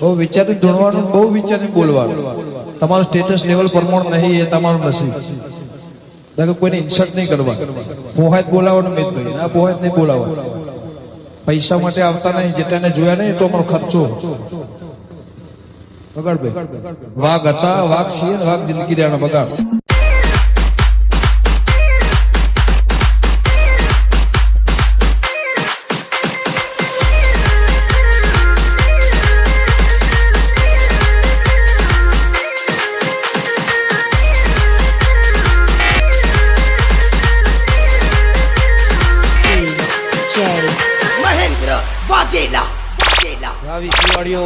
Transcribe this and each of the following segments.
બહુ વિચારી ધૂણવાનું, બહુ વિચારી બોલવાનું. તમારું સ્ટેટસ લેવલ પ્રમાણ નહીં એ તમારું નસીબ. કોઈને ઇન્સલ્ટ નહીં કરવા. પોહાત બોલાવવાનું મિતભાઈ, ના પોહાત નહીં બોલાવવાનું. પૈસા માટે આવતા નહીં, જેટાને જોયા નહીં તો અમારો ખર્ચો બગાડ ભાઈ. વાઘ હતા, વાઘ છીએ, વાઘ જિંદગી દેવાનો બગાડ. મહેન્દ્ર વાઘેલા. આવી શિવાળીઓ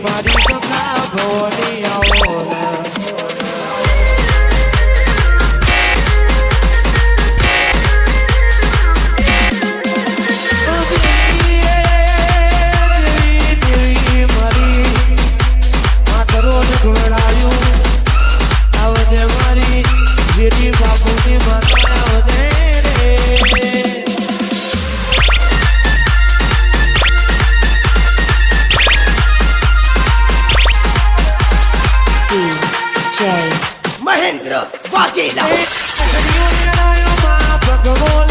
મારી કથા ભોની આવો મહેન્દ્ર વાઘેલા. ભગવાન